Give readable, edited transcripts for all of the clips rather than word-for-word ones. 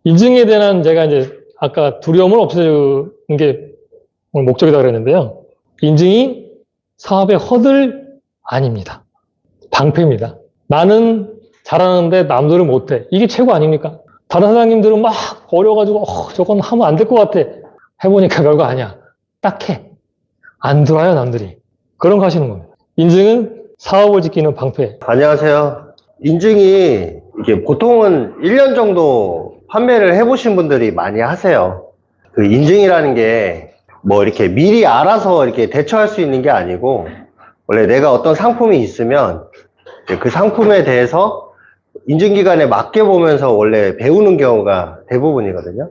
인증에 대한 제가 이제 아까 두려움을 없애는 게 오늘 목적이다 그랬는데요. 인증이 사업의 허들 아닙니다. 방패입니다. 나는 잘하는데 남들은 못해. 이게 최고 아닙니까? 다른 사장님들은 막 어려가지고 저건 하면 안 될 것 같아. 해보니까 별거 아니야. 딱 해. 안 들어와요, 남들이. 그런 거 하시는 겁니다. 인증은 사업을 지키는 방패. 안녕하세요. 인증이 이게 보통은 1년 정도 판매를 해보신 분들이 많이 하세요. 그 인증이라는 게 뭐 이렇게 미리 알아서 이렇게 대처할 수 있는 게 아니고, 원래 내가 어떤 상품이 있으면 그 상품에 대해서 인증기관에 맡겨보면서 원래 배우는 경우가 대부분이거든요.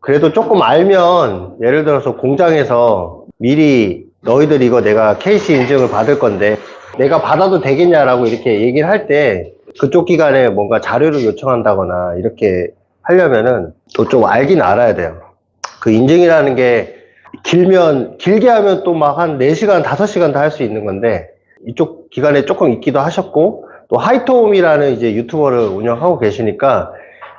그래도 조금 알면, 예를 들어서 공장에서 미리 너희들 이거 내가 KC 인증을 받을 건데 내가 받아도 되겠냐라고 이렇게 얘기를 할 때 그쪽 기관에 뭔가 자료를 요청한다거나 이렇게 하려면은 또 좀 알긴 알아야 돼요. 그 인증이라는 게 길게 하면 또 막 한 4시간, 5시간 다 할 수 있는 건데, 이쪽 기관에 조금 있기도 하셨고, 또 하이톰이라는 이제 유튜버를 운영하고 계시니까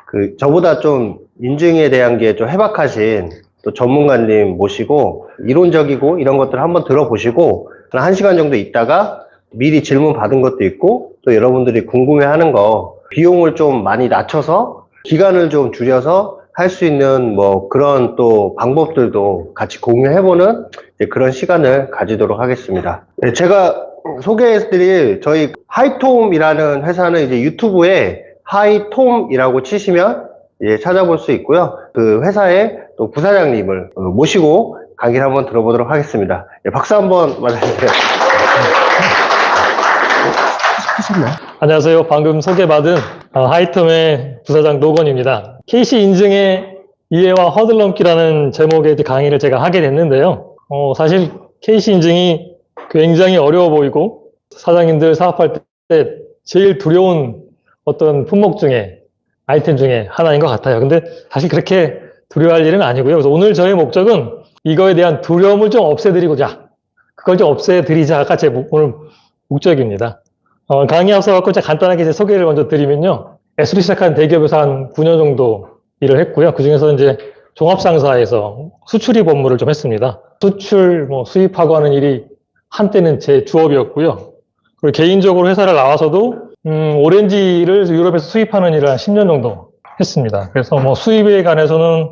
그 저보다 좀 인증에 대한 게 좀 해박하신 또 전문가님 모시고 이론적이고 이런 것들 한번 들어보시고 한 1시간 정도 있다가 미리 질문 받은 것도 있고, 또 여러분들이 궁금해하는 거 비용을 좀 많이 낮춰서 기간을 좀 줄여서 할 수 있는 뭐 그런 또 방법들도 같이 공유해보는 그런 시간을 가지도록 하겠습니다. 네, 제가 소개해드릴 저희 하이톰이라는 회사는 이제 유튜브에 하이톰이라고 치시면 찾아볼 수 있고요. 그 회사의 또 부사장님을 모시고 강의를 한번 들어보도록 하겠습니다. 박수 한번 맞아주세요. 안녕하세요. 방금 소개받은 하이톰의 부사장 노건입니다. KC 인증의 이해와 허들 넘기라는 제목의 강의를 제가 하게 됐는데요. 사실 KC 인증이 굉장히 어려워 보이고 사장님들 사업할 때 제일 두려운 어떤 품목 중에 아이템 중에 하나인 것 같아요. 근데 사실 그렇게 두려워할 일은 아니고요. 그래서 오늘 저의 목적은 이거에 대한 두려움을 좀 없애드리고자, 그걸 좀 없애드리자가 제 오늘 목적입니다. 강의 앞서갖고 제가 간단하게 제 소개를 먼저 드리면요. S로 시작한 대기업에서 한 9년 정도 일을 했고요. 그 중에서 이제 종합상사에서 수출입 업무를 좀 했습니다. 수출, 수입하고 하는 일이 한때는 제 주업이었고요. 그리고 개인적으로 회사를 나와서도, 오렌지를 유럽에서 수입하는 일을 한 10년 정도 했습니다. 그래서 수입에 관해서는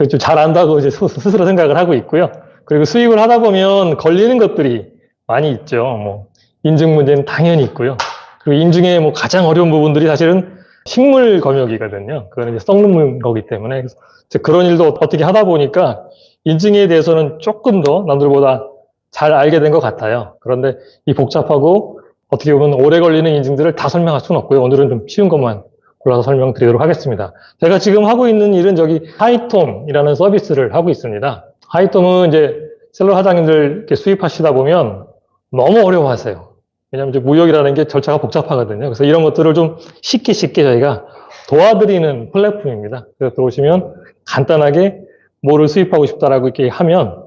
좀 잘 안다고 이제 스스로 생각을 하고 있고요. 그리고 수입을 하다 보면 걸리는 것들이 많이 있죠. 인증 문제는 당연히 있고요. 그리고 인증의 가장 어려운 부분들이 사실은 식물 검역이거든요. 그거는 이제 썩는 거기 때문에. 그래서 그런 일도 어떻게 하다 보니까 인증에 대해서는 조금 더 남들보다 잘 알게 된 것 같아요. 그런데 이 복잡하고 어떻게 보면 오래 걸리는 인증들을 다 설명할 수는 없고요. 오늘은 좀 쉬운 것만 골라서 설명드리도록 하겠습니다. 제가 지금 하고 있는 일은 저기 하이톰이라는 서비스를 하고 있습니다. 하이톰은 이제 셀러 사장님들 이렇게 수입하시다 보면 너무 어려워하세요. 왜냐하면 이제 무역이라는 게 절차가 복잡하거든요. 그래서 이런 것들을 좀 쉽게 저희가 도와드리는 플랫폼입니다. 그래서 들어오시면 간단하게 뭐를 수입하고 싶다라고 이렇게 하면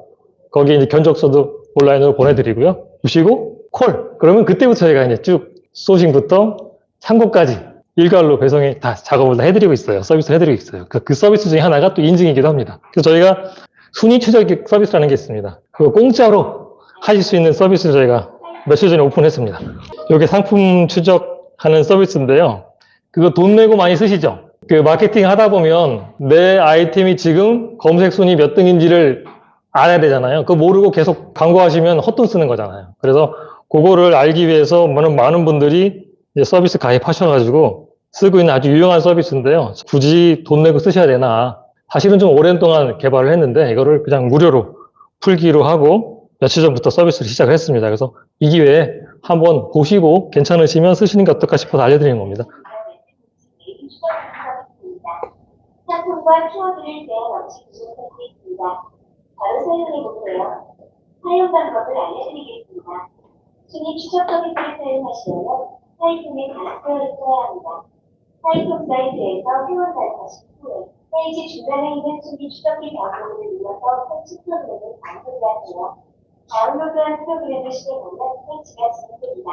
거기에 이제 견적서도 온라인으로 보내드리고요. 주시고 콜. 그러면 그때부터 저희가 이제 쭉 소싱부터 창고까지 일괄로 배송에 다 작업을 다 해드리고 있어요. 서비스를 해드리고 있어요. 그 서비스 중에 하나가 또 인증이기도 합니다. 그래서 저희가 순위 추적 서비스라는 게 있습니다. 그거 공짜로 하실 수 있는 서비스를 저희가 며칠 전에 오픈했습니다. 이게 상품 추적하는 서비스인데요. 그거 돈 내고 많이 쓰시죠? 그 마케팅 하다 보면 내 아이템이 지금 검색 순위 몇 등인지를 알아야 되잖아요. 그거 모르고 계속 광고하시면 헛돈 쓰는 거잖아요. 그래서 그거를 알기 위해서 많은 분들이 이제 서비스 가입하셔가지고 쓰고 있는 아주 유용한 서비스인데요. 굳이 돈 내고 쓰셔야 되나? 사실은 좀 오랜 동안 개발을 했는데 이거를 그냥 무료로 풀기로 하고 며칠 전부터 서비스를 시작을 했습니다. 그래서 이 기회에 한번 보시고 괜찮으시면 쓰시는 게 어떨까 싶어서 알려드리는 겁니다. 상품과 키워드를 대한 없이 부족하고 있습니다. 바로 사용해보세요. 사용 방법을 알려드리겠습니다. 순위 추적 서비스를 사용하시려면 사이트에 가입되어 있어야 합니다. 사이트 사이트에서 회원 가입하신 후에 페이지 중간에 있는 순위 추적기 방법을 눌러서 설치 프로그램을 다운로드하세요. 다운로드한 프로그램을 실행하면 설치가 진행됩니다.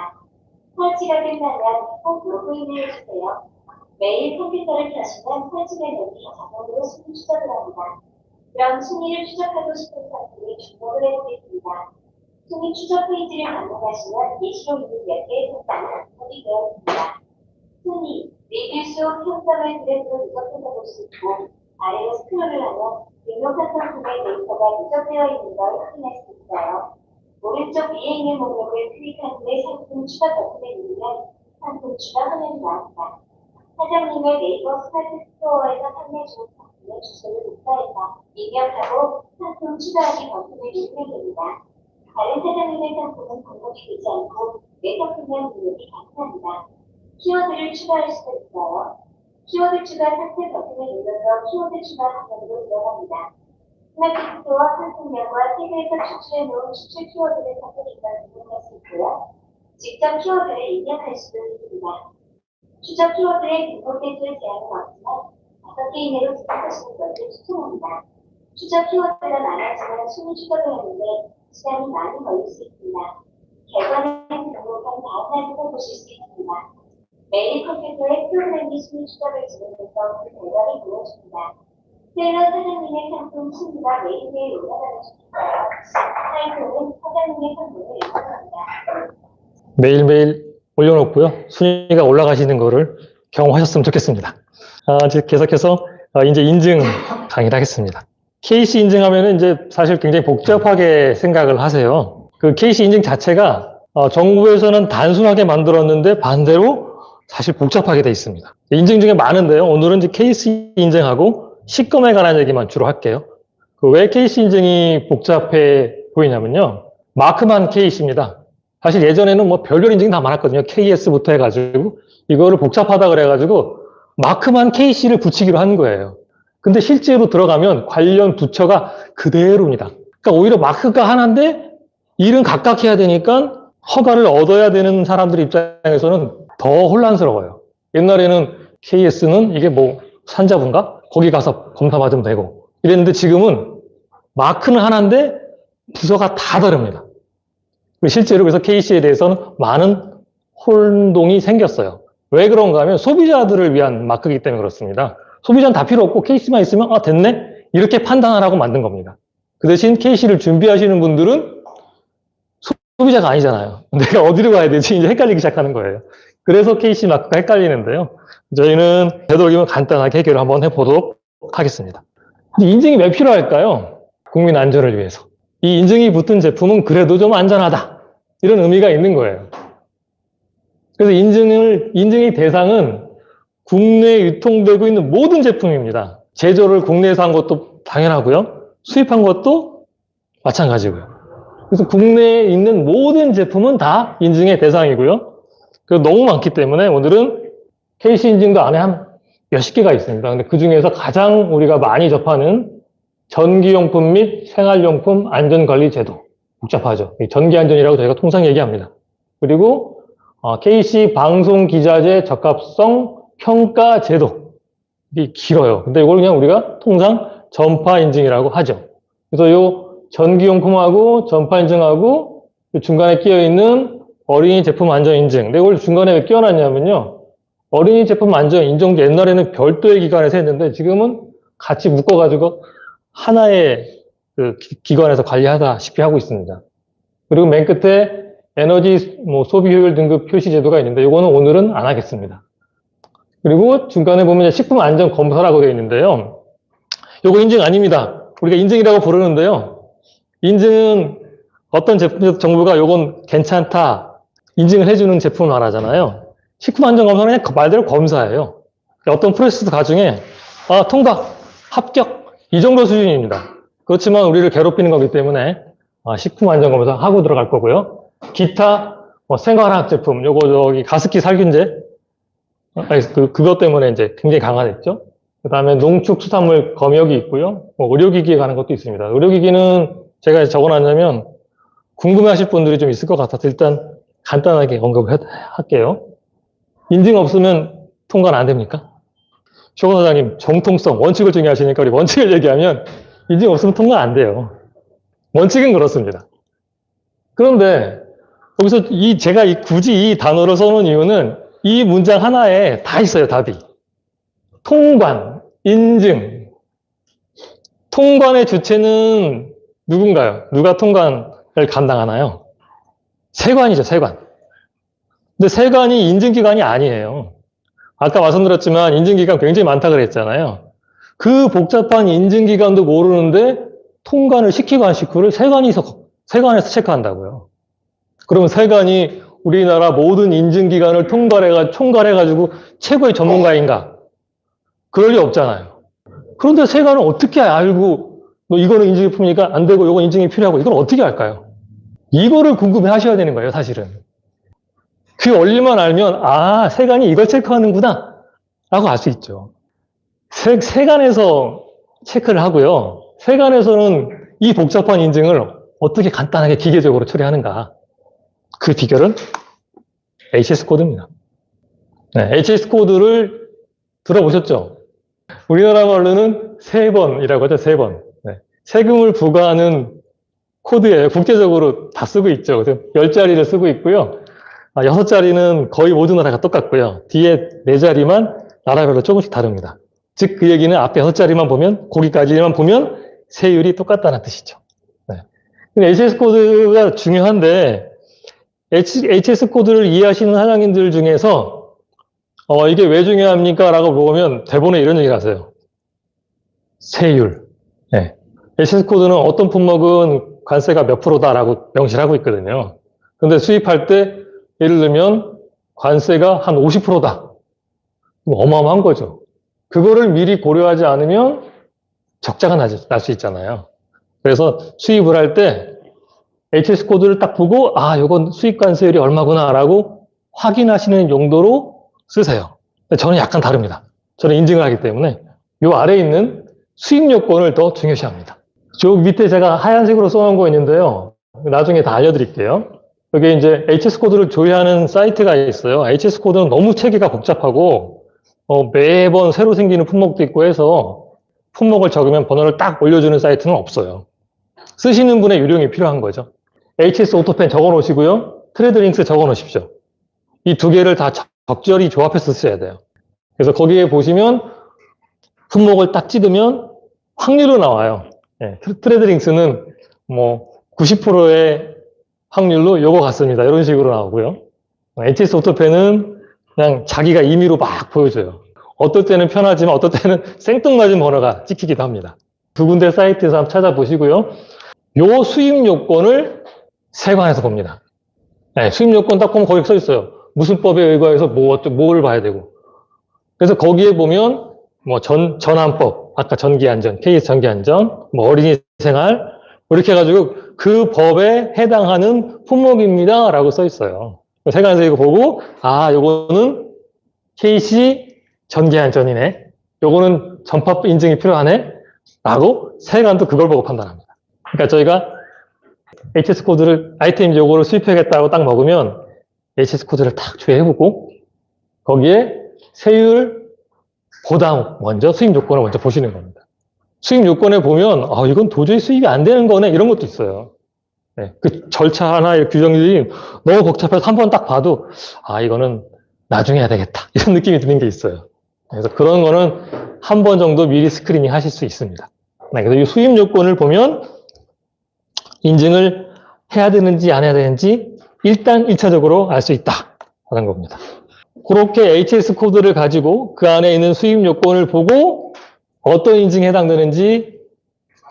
설치가 끝나면 꼭 로그인을 해주세요. 매일 컴퓨터를 켜시면 설치된 앱이 자동으로 순위 추적을 합니다. 그럼 순위를 추적하고 싶은 상품에 주목을 해보겠습니다. 순위 추적 페이지를 방문하시면 게시로 있는 몇 개의 상품이 분석이 되어 있습니다. 순위, 리뷰 수, 평점을 그래프로 누적해서 볼 수 있고 아래로 스크롤을 하면 등록한 상품의 데이터가 누적되어 있는 걸 확인할 수 있어요. 오른쪽 위에 있는 목록을 클릭한 후에 상품 추가 버튼을 누르면 상품 추가 화면이 나옵니다. 사장님의 네이버 스마트 스토어에서 판매 중 상품의 주소를 복사해서 입력하고 상품 추가하기 버튼을 누르면 됩니다. 다른 사장님의 상품은 공급이 되지 않고 내 상품만 등록이 가능합니다. 키워드를 추가할 수도 있어요. 키워드 추가 상세 버튼을 눌러서 키워드 추가 화면으로 들어갑니다. 스마트 스토어 상품명과 태그에서 추출해 놓은 추출 키워드를 선택해서 등록할 수 있고요. 직접 키워드를 입력할 수도 있습니다. 추적 키워드에 등록 개수의 제한은 없지만 5개 이내로 등록하시는 것을 추천합니다. 추적 키워드가 많아지면 순위 추적을 하는데 시간이 많이 걸릴 수 있습니다. 결과는 등록한 다음날 찾아보실 수 있습니다. 매일 컴퓨터에 프로그램이 순위 추적을 진행해서 그 결과를 보여줍니다. 셀러 사장님의 상품 순위가 매일매일 올라가고 싶어요. 사이트는 사장님의 상품을 인정합니다. 매일매일 올려놓고요. 순위가 올라가시는 거를 경험하셨으면 좋겠습니다. 이제 계속해서 이제 인증 강의를 하겠습니다. KC 인증하면은 이제 사실 굉장히 복잡하게 생각을 하세요. 그 KC 인증 자체가 정부에서는 단순하게 만들었는데 반대로 사실 복잡하게 돼 있습니다. 인증 중에 많은데요. 오늘은 이제 KC 인증하고 식검에 관한 얘기만 주로 할게요. 왜 KC 인증이 복잡해 보이냐면요. 마크만 KC입니다. 사실 예전에는 뭐 별별 인증이 다 많았거든요. KS부터 해가지고 이거를 복잡하다 그래가지고 마크만 KC를 붙이기로 한 거예요. 근데 실제로 들어가면 관련 부처가 그대로입니다. 그러니까 오히려 마크가 하나인데 일은 각각 해야 되니까 허가를 얻어야 되는 사람들 입장에서는 더 혼란스러워요. 옛날에는 KS는 이게 뭐 산자부인가? 거기 가서 검사받으면 되고 이랬는데 지금은 마크는 하나인데 부서가 다 다릅니다. 실제로 그래서 KC에 대해서는 많은 혼동이 생겼어요. 왜 그런가 하면 소비자들을 위한 마크이기 때문에 그렇습니다. 소비자는 다 필요 없고 KC만 있으면 됐네? 이렇게 판단하라고 만든 겁니다. 그 대신 KC를 준비하시는 분들은 소비자가 아니잖아요. 내가 어디로 가야 되지? 이제 헷갈리기 시작하는 거예요. 그래서 KC 마크가 헷갈리는데요. 저희는 되도록이면 간단하게 해결을 한번 해보도록 하겠습니다. 인증이 왜 필요할까요? 국민 안전을 위해서. 이 인증이 붙은 제품은 그래도 좀 안전하다. 이런 의미가 있는 거예요. 그래서 인증의 대상은 국내에 유통되고 있는 모든 제품입니다. 제조를 국내에서 한 것도 당연하고요. 수입한 것도 마찬가지고요. 그래서 국내에 있는 모든 제품은 다 인증의 대상이고요. 그래서 너무 많기 때문에 오늘은 KC 인증도 안에 한 몇십 개가 있습니다. 근데 그 중에서 가장 우리가 많이 접하는 전기용품 및 생활용품 안전관리 제도. 복잡하죠. 전기안전이라고 저희가 통상 얘기합니다. 그리고 KC 방송기자재 적합성 평가 제도. 이게 길어요. 근데 이걸 그냥 우리가 통상 전파 인증이라고 하죠. 그래서 요 전기용품하고 전파 인증하고 중간에 끼어 있는 어린이 제품 안전 인증. 근데 이걸 중간에 왜 끼워놨냐면요. 어린이 제품 안전 인증도 옛날에는 별도의 기관에서 했는데 지금은 같이 묶어가지고 하나의 그 기관에서 관리하다시피 하고 있습니다. 그리고 맨 끝에 에너지 소비 효율 등급 표시 제도가 있는데 이거는 오늘은 안 하겠습니다. 그리고 중간에 보면 식품 안전 검사라고 되어 있는데요. 이거 인증 아닙니다. 우리가 인증이라고 부르는데요. 인증은 어떤 제품에서 정부가 이건 괜찮다 인증을 해주는 제품을 말하잖아요. 식품 안전 검사는 그냥 말대로 검사예요. 어떤 프로세스 과정에 통과, 합격 이 정도 수준입니다. 그렇지만 우리를 괴롭히는 거기 때문에 식품 안전 검사 하고 들어갈 거고요. 기타 생활화학 제품, 요거 가습기 살균제 그것 때문에 이제 굉장히 강화됐죠. 그 다음에 농축수산물 검역이 있고요. 의료기기에 관한 것도 있습니다. 의료기기는 제가 적어놨냐면 궁금해하실 분들이 좀 있을 것 같아서 일단 간단하게 언급을 할게요. 인증 없으면 통과는 안 됩니까? 최 사장님 정통성, 원칙을 중요하시니까 우리 원칙을 얘기하면 인증 없으면 통과 안 돼요. 원칙은 그렇습니다. 그런데 여기서 제가 굳이 이 단어를 써놓은 이유는 이 문장 하나에 다 있어요, 답이. 통관, 인증. 통관의 주체는 누군가요? 누가 통관을 감당하나요? 세관이죠, 세관. 근데 세관이 인증기관이 아니에요. 아까 말씀드렸지만 인증기관 굉장히 많다 그랬잖아요. 그 복잡한 인증기관도 모르는데 통관을 시키고 안 시키고를 세관에서 체크한다고요. 그러면 세관이 우리나라 모든 인증기관을 총괄해가지고 최고의 전문가인가? 그럴 리 없잖아요. 그런데 세관은 어떻게 알고 너 이거는 인증품이니까 안 되고 이건 인증이 필요하고 이걸 어떻게 할까요? 이거를 궁금해 하셔야 되는 거예요, 사실은. 그 원리만 알면 아, 세관이 이걸 체크하는구나 라고 알 수 있죠. 세관에서 체크를 하고요. 세관에서는 이 복잡한 인증을 어떻게 간단하게 기계적으로 처리하는가. 그 비결은 HS 코드입니다. 네, HS 코드를 들어보셨죠? 우리나라 말로는 세번이라고 하죠, 세번. 네, 세금을 부과하는 코드예요. 국제적으로 다 쓰고 있죠. 10자리를 쓰고 있고요. 6자리는 거의 모든 나라가 똑같고요. 뒤에 4자리만 나라별로 조금씩 다릅니다. 즉, 그 얘기는 앞에 6자리만 보면, 거기까지만 보면 세율이 똑같다는 뜻이죠. 네. 근데 HS 코드가 중요한데, HS 코드를 이해하시는 사장님들 중에서, 이게 왜 중요합니까? 라고 물어보면 대본에 이런 얘기가 있어요. 세율. 네. HS 코드는 어떤 품목은 관세가 몇 프로다라고 명시를 하고 있거든요. 근데 수입할 때, 예를 들면, 관세가 한 50%다. 어마어마한 거죠. 그거를 미리 고려하지 않으면 적자가 날 수 있잖아요. 그래서 수입을 할 때 HS 코드를 딱 보고 아, 이건 수입 관세율이 얼마구나라고 확인하시는 용도로 쓰세요. 근데 저는 약간 다릅니다. 저는 인증을 하기 때문에 이 아래에 있는 수입 요건을 더 중요시합니다. 저 밑에 제가 하얀색으로 써놓은 거 있는데요. 나중에 다 알려드릴게요. 여기 이제 HS 코드를 조회하는 사이트가 있어요. HS 코드는 너무 체계가 복잡하고 매번 새로 생기는 품목도 있고 해서 품목을 적으면 번호를 딱 올려주는 사이트는 없어요. 쓰시는 분의 요령이 필요한 거죠. HS 오토펜 적어 놓으시고요. 트레드링스 적어 놓으십시오. 이 두 개를 다 적절히 조합해서 쓰셔야 돼요. 그래서 거기에 보시면 품목을 딱 찍으면 확률로 나와요. 네, 트레드링스는 뭐 90%의 확률로 요거 같습니다. 이런 식으로 나오고요. HS 오토펜은 그냥 자기가 임의로 막 보여줘요. 어떨 때는 편하지만 어떨 때는 생뚱맞은 번호가 찍히기도 합니다. 두 군데 사이트에서 한번 찾아보시고요. 요 수입 요건을 세관에서 봅니다. 네, 수입 요건 딱 보면 거기 써 있어요. 무슨 법에 의거해서 뭘 봐야 되고. 그래서 거기에 보면 뭐 전환법, 아까 전기안전, KS 전기안전, 뭐 어린이 생활 이렇게 해가지고 그 법에 해당하는 품목입니다 라고 써 있어요. 세관에서 이거 보고 아, 요거는 KC 전기안전이네. 요거는 전파법 인증이 필요하네. 라고 세관도 그걸 보고 판단합니다. 그러니까 저희가 HS 코드를 아이템 요거를 수입하겠다고 딱 먹으면 HS 코드를 딱 조회해보고 거기에 세율보다 먼저 수입 요건을 먼저 보시는 겁니다. 수입 요건에 보면 아, 이건 도저히 수입이 안 되는 거네. 이런 것도 있어요. 네, 그 절차 하나의 규정들이 너무 복잡해서 한 번 딱 봐도 아, 이거는 나중에 해야 되겠다 이런 느낌이 드는 게 있어요. 그래서 그런 거는 한 번 정도 미리 스크리닝 하실 수 있습니다. 네, 그래서 이 수입 요건을 보면 인증을 해야 되는지 안 해야 되는지 일단 1차적으로 알 수 있다 하는 겁니다. 그렇게 HS 코드를 가지고 그 안에 있는 수입 요건을 보고 어떤 인증에 해당되는지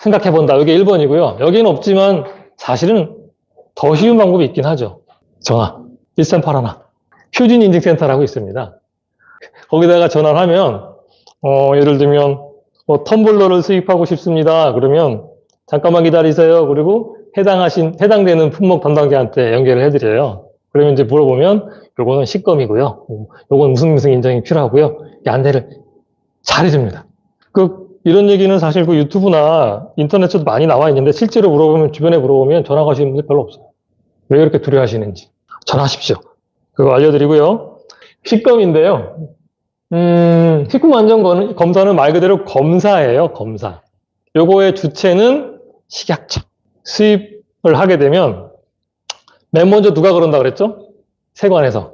생각해 본다. 이게 1번이고요. 여기는 없지만 사실은 더 쉬운 방법이 있긴 하죠. 전화 1381 표준 인증센터라고 있습니다. 거기다가 전화를 하면 예를 들면 뭐 텀블러를 수입하고 싶습니다. 그러면 잠깐만 기다리세요. 그리고 해당되는 품목 담당자한테 연결을 해드려요. 그러면 이제 물어보면 요거는 식검이고요. 요건 무슨 인증이 필요하고요. 이 안내를 잘해줍니다. 이런 얘기는 사실 그 유튜브나 인터넷에도 많이 나와 있는데 실제로 주변에 물어보면 전화 가시는 분들 별로 없어요. 왜 이렇게 두려워하시는지 전화하십시오. 그거 알려드리고요. 식검인데요. 식품 검사는 말 그대로 검사예요. 검사. 요거의 주체는 식약처. 수입을 하게 되면 맨 먼저 누가 그런다 그랬죠? 세관에서.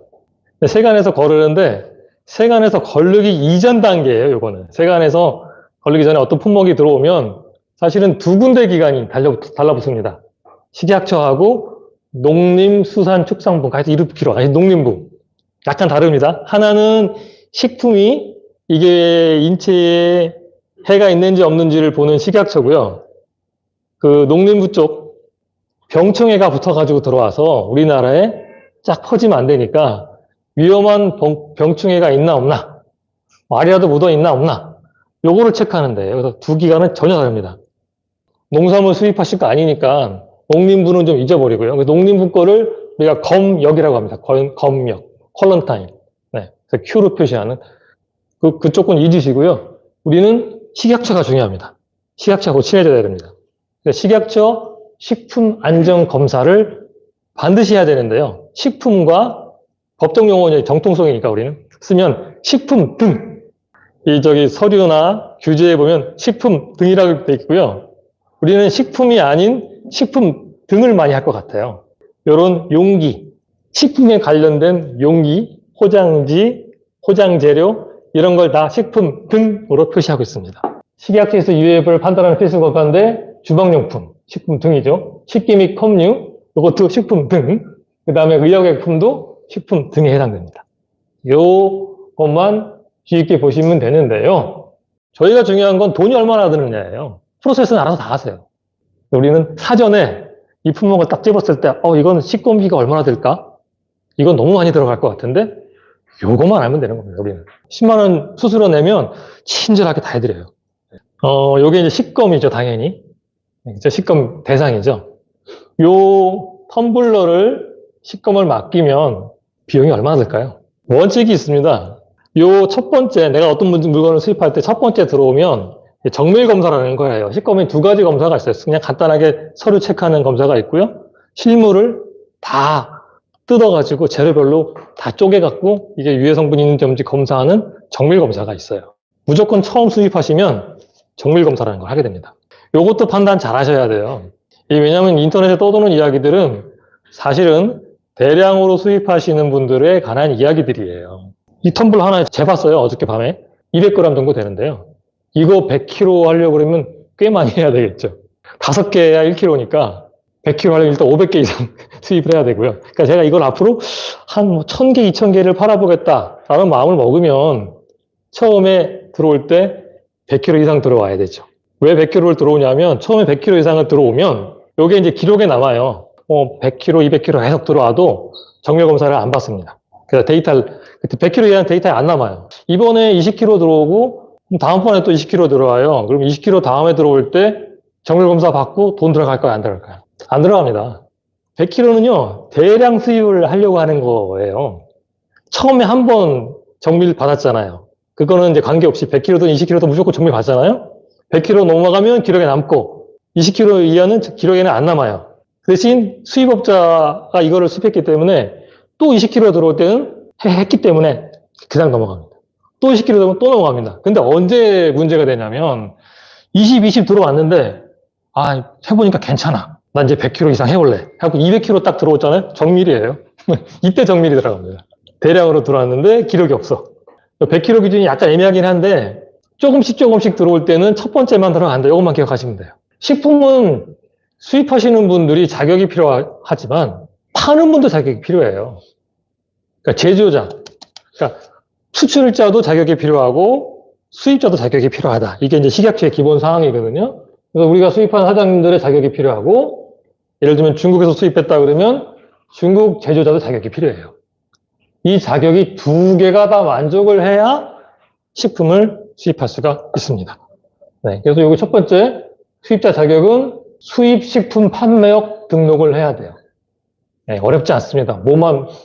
세관에서 거르는데 세관에서 걸르기 이전 단계예요, 요거는. 세관에서 걸르기 전에 어떤 품목이 들어오면 사실은 두 군데 기관이 달라붙습니다. 식약처하고 농림수산축산부, 하여튼 이름 길어. 아니, 농림부. 약간 다릅니다. 하나는 식품이 이게 인체에 해가 있는지 없는지를 보는 식약처고요. 그 농림부 쪽 병충해가 붙어가지고 들어와서 우리나라에 쫙 퍼지면 안 되니까 위험한 병충해가 있나 없나, 말이라도 묻어 있나 없나, 요거를 체크하는데, 그래서 두 기관은 전혀 다릅니다. 농산물 수입하실 거 아니니까 농림부는 좀 잊어버리고요. 농림부 거를 우리가 검역이라고 합니다. 검역, 퀄런타인. 네, 그래서 Q로 표시하는 그쪽 건 잊으시고요. 우리는 식약처가 중요합니다. 식약처하고 친해져야 됩니다. 식약처 식품안전검사를 반드시 해야 되는데요. 식품과 법정 용어는 정통성이니까 우리는 쓰면 식품 등. 서류나 규제에 보면 식품 등이라고 되어 있고요. 우리는 식품이 아닌 식품 등을 많이 할 것 같아요. 이런 용기, 식품에 관련된 용기, 포장지, 포장재료 이런 걸 다 식품 등으로 표시하고 있습니다. 식약처에서 유해를 판단하는 필수 검사인데 주방용품, 식품 등이죠. 식기 및 컵류, 이것도 식품 등. 그 다음에 의약약품도 식품 등에 해당됩니다. 요것만 주의 깊게 보시면 되는데요. 저희가 중요한 건 돈이 얼마나 드느냐예요. 프로세스는 알아서 다 하세요. 우리는 사전에 이 품목을 딱 집었을 때, 이건 식권비가 얼마나 들까? 이건 너무 많이 들어갈 것 같은데, 요것만 알면 되는 겁니다, 우리는. 10만원 수수료 내면 친절하게 다 해드려요. 요게 이제 식검이죠, 당연히. 식검 대상이죠. 요 텀블러를 식검을 맡기면 비용이 얼마나 들까요? 원칙이 있습니다. 요 첫 번째, 내가 어떤 물건을 수입할 때 첫 번째 들어오면 정밀 검사라는 거예요. 식검에 두 가지 검사가 있어요. 그냥 간단하게 서류 체크하는 검사가 있고요. 실물을 다 뜯어가지고 재료별로 다 쪼개갖고 이게 유해 성분이 있는지 없는지 검사하는 정밀 검사가 있어요. 무조건 처음 수입하시면 정밀 검사라는 걸 하게 됩니다. 요것도 판단 잘 하셔야 돼요. 왜냐하면 인터넷에 떠도는 이야기들은 사실은 대량으로 수입하시는 분들에 관한 이야기들이에요. 이 텀블러 하나 재봤어요. 어저께 밤에. 200g 정도 되는데요. 이거 100kg 하려고 그러면 꽤 많이 해야 되겠죠. 5개야 1kg니까 100kg 하려면 일단 500개 이상 수입을 해야 되고요. 그러니까 제가 이걸 앞으로 한 1000개, 2000개를 팔아보겠다라는 마음을 먹으면 처음에 들어올 때 100kg 이상 들어와야 되죠. 왜 100kg를 들어오냐면 처음에 100kg 이상을 들어오면 이게 이제 기록에 남아요. 100kg, 200kg 계속 들어와도 정밀 검사를 안 받습니다. 그래서 100kg 이하는 데이터에 안 남아요. 이번에 20kg 들어오고 다음번에 또 20kg 들어와요. 그럼 20kg 다음에 들어올 때 정밀 검사 받고 돈 들어갈까요? 안 들어갈까요? 안 들어갑니다. 100kg는요, 대량 수입을 하려고 하는 거예요. 처음에 한 번 정밀 받았잖아요. 그거는 이제 관계없이 100kg든 20kg든 무조건 정밀 받잖아요. 100kg 넘어가면 기록에 남고 20kg 이하는 기록에는 안 남아요. 그 대신 수입업자가 이거를 수입했기 때문에 또 20kg 들어올 때는 했기 때문에 그냥 넘어갑니다. 또 20kg 되면 또 넘어갑니다. 근데 언제 문제가 되냐면 20 들어왔는데 해보니까 괜찮아. 난 이제 100kg 이상 해볼래. 하고 200kg 딱 들어왔잖아요. 정밀이에요. 이때 정밀이 들어갑니다. 대량으로 들어왔는데 기록이 없어. 100kg 기준이 약간 애매하긴 한데 조금씩 들어올 때는 첫 번째만 들어간다. 이것만 기억하시면 돼요. 식품은 수입하시는 분들이 자격이 필요하지만 파는 분도 자격이 필요해요. 그러니까 제조자, 그러니까 수출자도 자격이 필요하고 수입자도 자격이 필요하다. 이게 이제 식약처의 기본 사항이거든요. 그래서 우리가 수입하는 사장님들의 자격이 필요하고, 예를 들면 중국에서 수입했다 그러면 중국 제조자도 자격이 필요해요. 이 자격이 두 개가 다 만족을 해야 식품을 수입할 수가 있습니다. 네, 그래서 여기 첫 번째 수입자 자격은 수입식품 판매업 등록을 해야 돼요. 네, 어렵지 않습니다.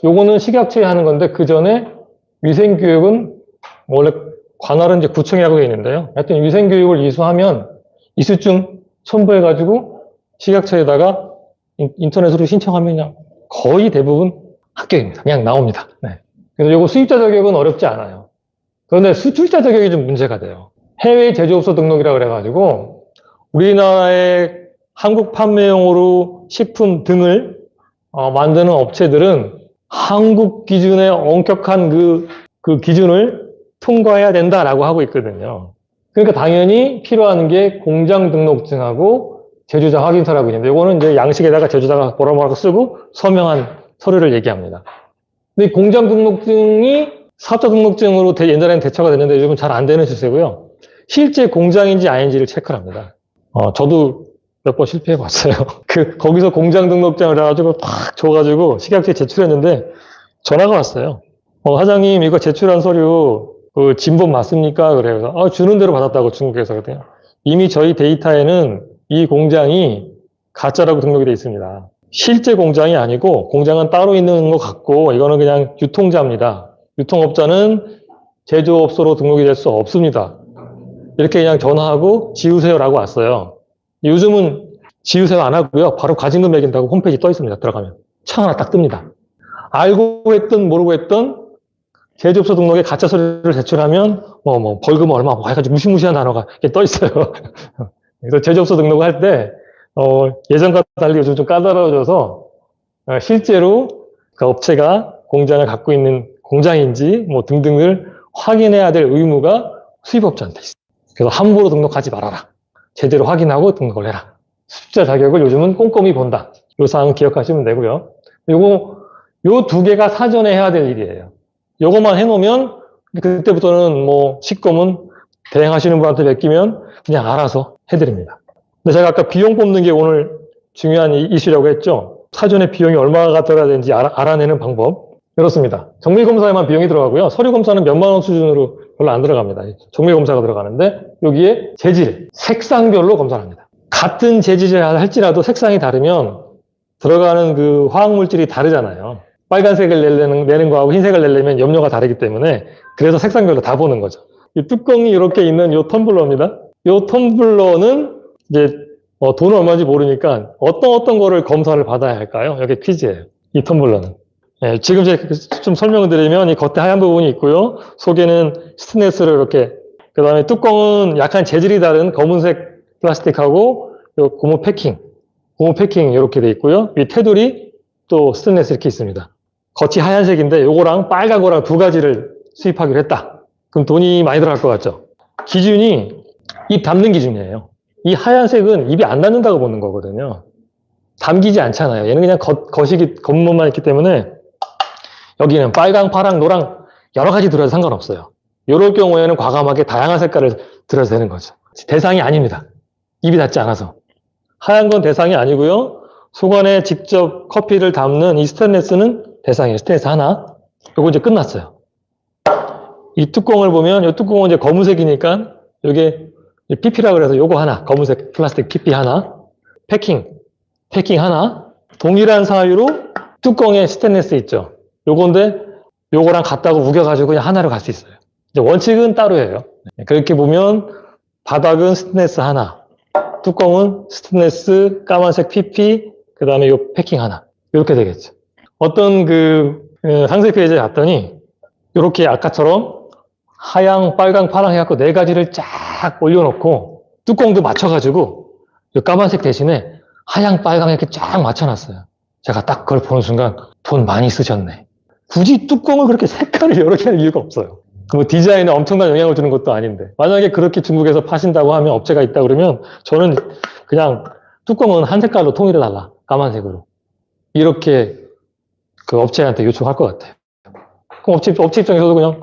요거는 식약처에 하는 건데 그 전에 위생교육은 원래 관할은 이제 구청이라고 되어 있는데요. 하여튼 위생교육을 이수하면 이수증 첨부해가지고 식약처에다가 인터넷으로 신청하면 그냥 거의 대부분 합격입니다. 그냥 나옵니다. 네. 그래서 요거 수입자 자격은 어렵지 않아요. 그런데 수출자 자격이 좀 문제가 돼요. 해외 제조업소 등록이라고 그래가지고 우리나라의 한국 판매용으로 식품 등을 만드는 업체들은 한국 기준의 엄격한 그 그 기준을 통과해야 된다라고 하고 있거든요. 그러니까 당연히 필요한 게 공장 등록증하고 제조자 확인서라고 있는데 이거는 이제 양식에다가 제조자가 뭐라고 쓰고 서명한 서류를 얘기합니다. 근데 공장 등록증이 사업자 등록증으로 옛날에는 대처가 됐는데 요즘은 잘 안 되는 추세고요. 실제 공장인지 아닌지를 체크를 합니다. 저도 몇 번 실패해 봤어요. 거기서 공장 등록장을 해가지고 팍 줘가지고 식약처에 제출했는데 전화가 왔어요. 사장님 이거 제출한 서류 그 진본 맞습니까? 그래서 주는 대로 받았다고 중국에서 그랬더니 이미 저희 데이터에는 이 공장이 가짜라고 등록이 돼 있습니다. 실제 공장이 아니고 공장은 따로 있는 것 같고 이거는 그냥 유통자입니다. 유통업자는 제조업소로 등록이 될 수 없습니다. 이렇게 그냥 전화하고 지우세요라고 왔어요. 요즘은 지우세요 안 하고요. 바로 과징금 매긴다고 홈페이지 떠 있습니다. 들어가면. 창 하나 딱 뜹니다. 알고 했든 모르고 했든 제조업소 등록에 가짜 서류를 제출하면 벌금 얼마 해가지고 무시무시한 단어가 이렇게 떠 있어요. 그래서 제조업소 등록을 할 때 예전과 달리 요즘 좀 까다로워져서 실제로 그 업체가 공장을 갖고 있는 공장인지 등등을 확인해야 될 의무가 수입업자한테 있어요. 그래서 함부로 등록하지 말아라. 제대로 확인하고 등록을 해라. 수입자 자격을 요즘은 꼼꼼히 본다. 이 사항은 기억하시면 되고요. 요 두 개가 사전에 해야 될 일이에요. 요것만 해놓으면 그때부터는 식검은 대행하시는 분한테 맡기면 그냥 알아서 해드립니다. 근데 제가 아까 비용 뽑는 게 오늘 중요한 이슈라고 했죠. 사전에 비용이 얼마가 들어가야 되는지 알아내는 방법. 이렇습니다. 정밀검사에만 비용이 들어가고요. 서류검사는 몇만 원 수준으로 별로 안 들어갑니다. 정밀검사가 들어가는데 여기에 재질, 색상별로 검사를 합니다. 같은 재질을 할지라도 색상이 다르면 들어가는 그 화학물질이 다르잖아요. 빨간색을 내는 거하고 흰색을 내려면 염료가 다르기 때문에 그래서 색상별로 다 보는 거죠. 이 뚜껑이 이렇게 있는 이 텀블러입니다. 이 텀블러는 이제 돈은 얼마인지 모르니까 어떤 거를 검사를 받아야 할까요? 여기 퀴즈예요. 이 텀블러는. 지금 제가 좀 설명을 드리면 이 겉에 하얀 부분이 있고요. 속에는 스테인리스로 이렇게, 그 다음에 뚜껑은 약간 재질이 다른 검은색 플라스틱하고 고무 패킹 이렇게 돼 있고요. 이 테두리 또 스테인리스 이렇게 있습니다. 겉이 하얀색인데 요거랑 빨간 거랑 두 가지를 수입하기로 했다. 그럼 돈이 많이 들어갈 것 같죠? 기준이 입 담는 기준이에요. 이 하얀색은 입이 안 닿는다고 보는 거거든요. 담기지 않잖아요. 얘는 그냥 겉멋만 있기 때문에 여기는 빨강, 파랑, 노랑 여러 가지 들어도 상관없어요. 이럴 경우에는 과감하게 다양한 색깔을 들어도 되는 거죠. 대상이 아닙니다. 입이 닿지 않아서. 하얀 건 대상이 아니고요. 소관에 직접 커피를 담는 이 스테인리스는 대상이에요. 스테인리스 하나. 요거 이제 끝났어요. 이 뚜껑을 보면 이 뚜껑은 이제 검은색이니까 요게 PP라고 해서 요거 하나, 검은색 플라스틱 PP 하나, 패킹 하나, 동일한 사유로 뚜껑에 스테인리스 있죠. 요건데 요거랑 같다고 우겨가지고 그냥 하나로 갈 수 있어요. 이제 원칙은 따로예요. 그렇게 보면 바닥은 스테인리스 하나, 뚜껑은 스테인리스 까만색 PP, 그 다음에 요 패킹 하나. 이렇게 되겠죠. 어떤 상세 페이지에 갔더니 이렇게 아까처럼 하양, 빨강, 파랑 해갖고 네 가지를 쫙 올려놓고 뚜껑도 맞춰가지고 이 까만색 대신에 하양, 빨강 이렇게 쫙 맞춰놨어요. 제가 딱 그걸 보는 순간 돈 많이 쓰셨네. 굳이 뚜껑을 그렇게 색깔을 여러 개 할 이유가 없어요. 디자인에 엄청난 영향을 주는 것도 아닌데 만약에 그렇게 중국에서 파신다고 하면 업체가 있다 그러면 저는 그냥 뚜껑은 한 색깔로 통일해달라. 까만색으로. 이렇게 그 업체한테 요청할 것 같아요. 그럼 업체 입장에서도 그냥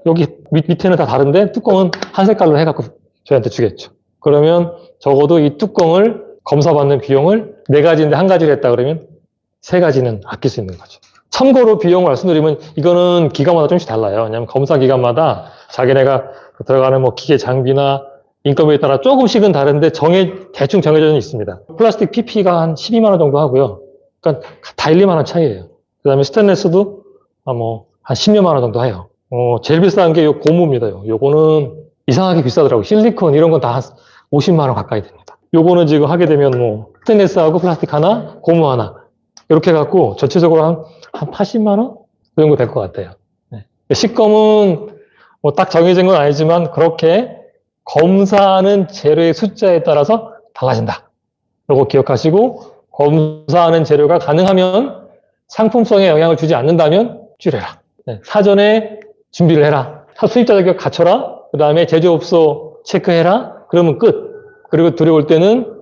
여기 밑에는 다 다른데 뚜껑은 한 색깔로 해갖고 저희한테 주겠죠. 그러면 적어도 이 뚜껑을 검사받는 비용을 네 가지인데 한 가지를 했다 그러면 세 가지는 아낄 수 있는 거죠. 참고로 비용을 말씀드리면 이거는 기관마다 조금씩 달라요. 왜냐하면 검사 기관마다 자기네가 들어가는 기계 장비나 인건비에 따라 조금씩은 다른데 대충 정해져 있습니다. 플라스틱 PP가 한 12만 원 정도 하고요. 그러니까 다 1, 2만 원 차이예요. 그 다음에 스테인리스도 한 10여만 원 정도 해요. 제일 비싼 게 요 고무입니다. 요거는 이상하게 비싸더라고요. 실리콘 이런 건 다 한 50만 원 가까이 됩니다. 요거는 지금 하게 되면 스테인리스하고 플라스틱 하나, 고무 하나 이렇게 해갖고 전체적으로 한 80만 원? 그 정도 될 것 같아요. 네. 식검은 딱 정해진 건 아니지만 그렇게 검사하는 재료의 숫자에 따라서 달라진다. 요거 기억하시고 검사하는 재료가 가능하면 상품성에 영향을 주지 않는다면 줄여라. 네. 사전에 준비를 해라. 수입자 자격 갖춰라. 그 다음에 제조업소 체크해라. 그러면 끝. 그리고 들어올 때는